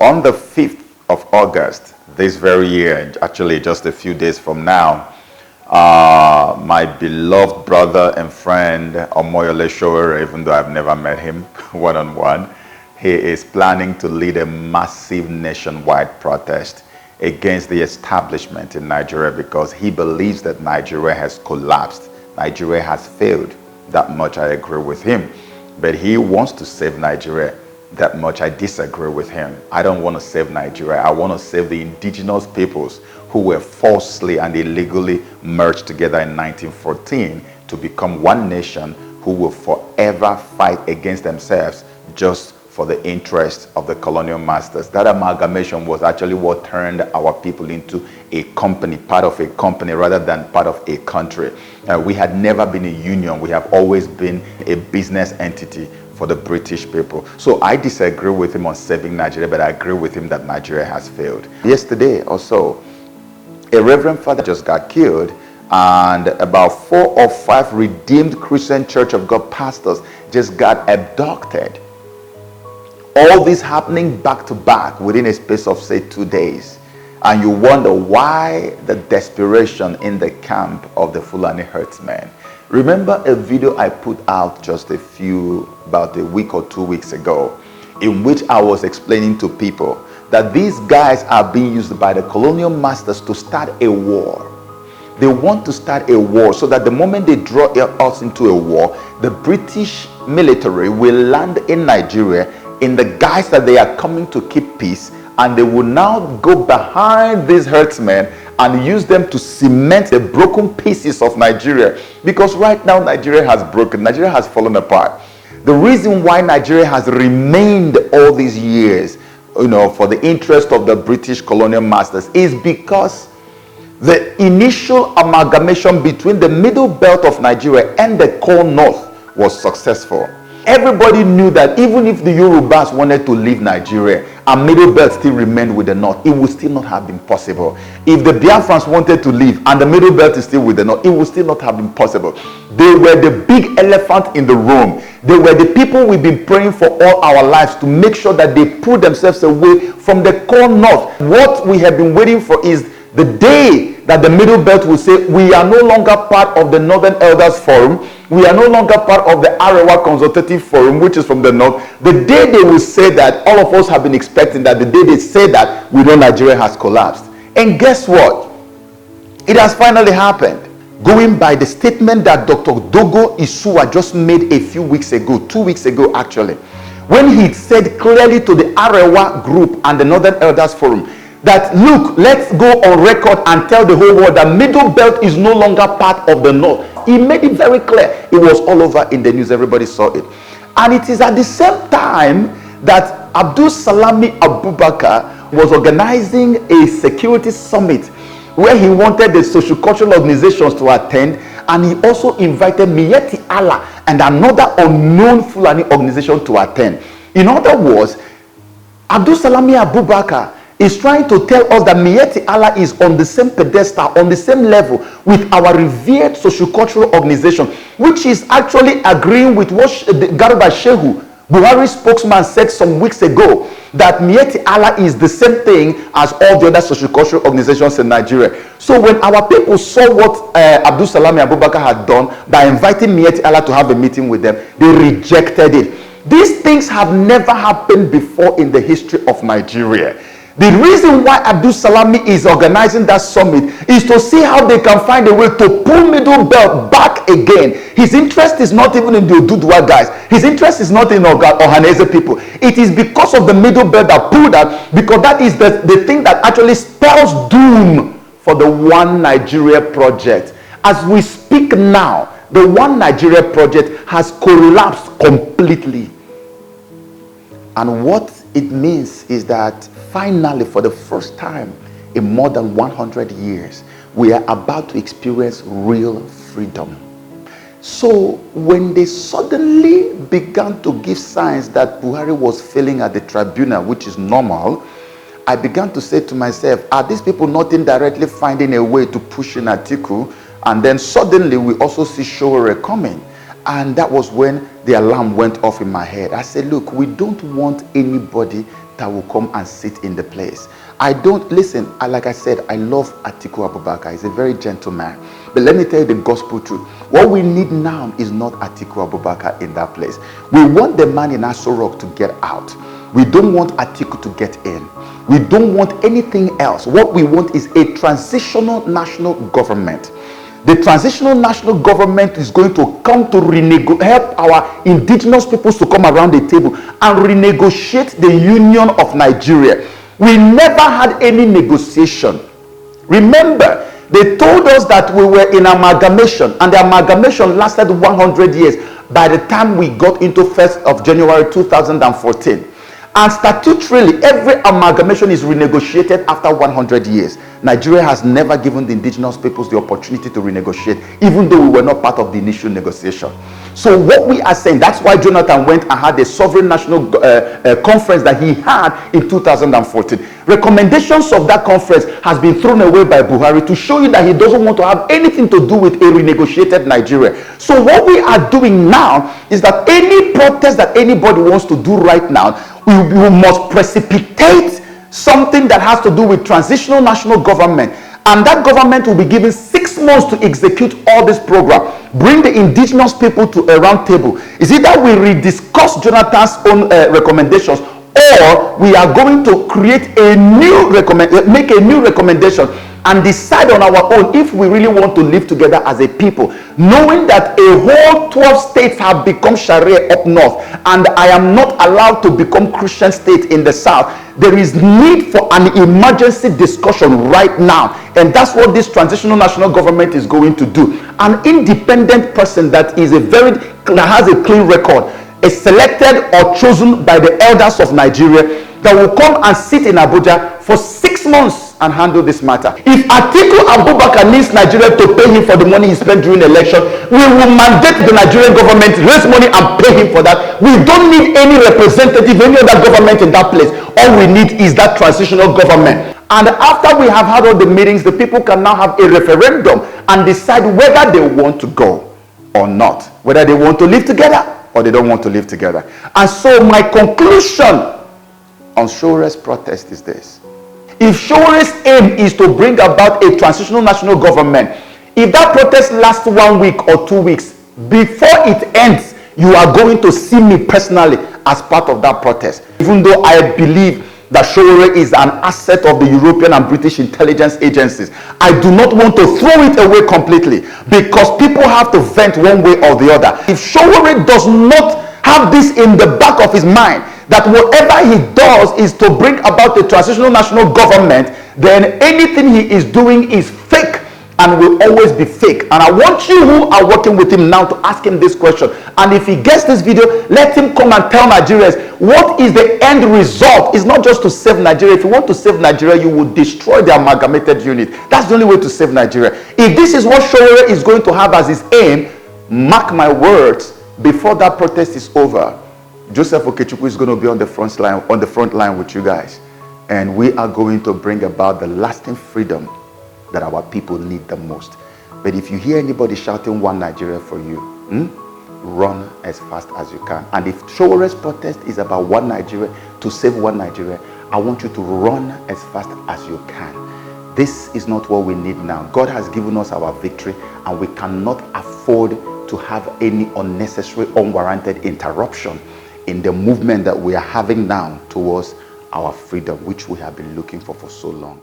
On the 5th of August, this very year, actually just a few days from now, my beloved brother and friend, Omoyole Sowore, even though I've never met him one-on-one, he is planning to lead a massive nationwide protest against the establishment in Nigeria because he believes that Nigeria has collapsed. Nigeria has failed. That much I agree with him. But he wants to save Nigeria. That much I disagree with him. I don't want to save Nigeria. I want to save the indigenous peoples who were falsely and illegally merged together in 1914 to become one nation who will forever fight against themselves just for the interest of the colonial masters. That amalgamation was actually what turned our people into a company, part of a company rather than part of a country. We had never been a union. We have always been a business entity for the British people. So I disagree with him on saving Nigeria, but I agree with him that Nigeria has failed. Yesterday or so, a reverend father just got killed, and about 4 or 5 redeemed Christian Church of God pastors just got abducted. All this happening back to back within a space of, say, 2 days. And you wonder why the desperation in the camp of the Fulani herdsmen. Remember a video I put out just about a week or 2 weeks ago, in which I was explaining to people that these guys are being used by the colonial masters to start a war. They want to start a war so that the moment they draw us into a war, the British military will land in Nigeria in the guise that they are coming to keep peace, and they will now go behind these herdsmen and use them to cement the broken pieces of Nigeria. Because right now Nigeria has broken, Nigeria has fallen apart. The reason why Nigeria has remained all these years, for the interest of the British colonial masters, is because the initial amalgamation between the middle belt of Nigeria and the core north was successful. Everybody knew that even if the Yorubas wanted to leave Nigeria and middle belt still remained with the north, it would still not have been possible. If the Biafrans wanted to leave and the middle belt is still with the north, it would still not have been possible. They were the big elephant in the room. They were the people we've been praying for all our lives to make sure that they pull themselves away from the core north. What we have been waiting for is the day that the middle belt will say, we are no longer part of the Northern Elders Forum, we are no longer part of the Arewa Consultative Forum, which is from the north. The day they will say that, all of us have been expecting that, the day they say that, we know Nigeria has collapsed. And guess what? It has finally happened. Going by the statement that Dr. Dogo Isua just made a few weeks ago, 2 weeks ago actually, when he said clearly to the Arewa group and the Northern Elders Forum that, look, let's go on record and tell the whole world that middle belt is no longer part of the north. He made it very clear. It was all over in the news. Everybody saw it. And it is at the same time that Abdul Salami Abubakar was organizing a security summit where he wanted the socio-cultural organizations to attend, and he also invited Miyetti Allah and another unknown Fulani organization to attend. In other words, Abdul Salami Abubakar is trying to tell us that Miyetti Allah is on the same pedestal, on the same level with our revered sociocultural organization, which is actually agreeing with what Garba Shehu, Buhari's spokesman, said some weeks ago, that Miyetti Allah is the same thing as all the other sociocultural organizations in Nigeria. So when our people saw what Abdul Salami Abubakar had done by inviting Miyetti Allah to have a meeting with them, they rejected it. These things have never happened before in the history of Nigeria. The reason why Abdul Salami is organizing that summit is to see how they can find a way to pull middle belt back again. His interest is not even in the Oduduwa guys. His interest is not in Ohanese people. It is because of the middle belt that pulled out, because that is the thing that actually spells doom for the One Nigeria project. As we speak now, the One Nigeria project has collapsed completely. And what it means is that finally, for the first time in more than 100 years, we are about to experience real freedom. So when they suddenly began to give signs that Buhari was failing at the tribunal, which is normal, I began to say to myself, are these people not indirectly finding a way to push in Atiku? And then suddenly we also see Sowore coming. And that was when the alarm went off in my head. I said, look, we don't want anybody that will come and sit in the place. I don't, listen, like I said, I love Atiku Abubakar. He's a very gentle man. But let me tell you the gospel truth. What we need now is not Atiku Abubakar in that place. We want the man in Aso Rock to get out. We don't want Atiku to get in. We don't want anything else. What we want is a transitional national government. The transitional national government is going to come to help our indigenous peoples to come around the table and renegotiate the union of Nigeria. We never had any negotiation. Remember, they told us that we were in amalgamation, and the amalgamation lasted 100 years by the time we got into 1st of January 2014. And statutorily, every amalgamation is renegotiated after 100 years. Nigeria has never given the indigenous peoples the opportunity to renegotiate, even though we were not part of the initial negotiation. So what we are saying, that's why Jonathan went and had a sovereign national conference that he had in 2014. Recommendations of that conference has been thrown away by Buhari to show you that he doesn't want to have anything to do with a renegotiated Nigeria. So what we are doing now is that any protest that anybody wants to do right now, we must precipitate something that has to do with transitional national government, and that government will be given 6 months to execute all this program. Bring the indigenous people to a round table. Is it that we rediscuss Jonathan's own recommendations, or we are going to create a new make a new recommendation and decide on our own if we really want to live together as a people, knowing that a whole 12 states have become Sharia up north, and I am not allowed to become Christian state in the south. There is need for an emergency discussion right now, and that's what this transitional national government is going to do. An independent person that has a clean record is selected or chosen by the elders of Nigeria that will come and sit in Abuja for 6 months and handle this matter. If Atiku Abubakar needs Nigeria to pay him for the money he spent during the election, we will mandate the Nigerian government to raise money and pay him for that. We don't need any representative, any other government in that place. All we need is that transitional government. And after we have had all the meetings, the people can now have a referendum and decide whether they want to go or not, whether they want to live together or they don't want to live together. And so my conclusion on Sowore's protest is this. If Sowore's aim is to bring about a transitional national government, if that protest lasts 1 week or 2 weeks, before it ends, you are going to see me personally as part of that protest. Even though I believe that Sowore is an asset of the European and British intelligence agencies, I do not want to throw it away completely, because people have to vent one way or the other. If Sowore does not have this in the back of his mind, that whatever he does is to bring about the transitional national government, then anything he is doing is fake and will always be fake. And I want you who are working with him now to ask him this question. And if he gets this video, let him come and tell Nigerians what is the end result. It's not just to save Nigeria. If you want to save Nigeria, you will destroy the amalgamated unit. That's the only way to save Nigeria. If this is what Sowore is going to have as his aim, mark my words, before that protest is over, Joseph Okechukwu is going to be on the front line with you guys, and we are going to bring about the lasting freedom that our people need the most. But if you hear anybody shouting "One Nigeria" for you, run as fast as you can. And if Sowore's protest is about one Nigeria, to save one Nigeria, I want you to run as fast as you can. This is not what we need now. God has given us our victory, and we cannot afford to have any unnecessary, unwarranted interruption in the movement that we are having now towards our freedom, which we have been looking for so long.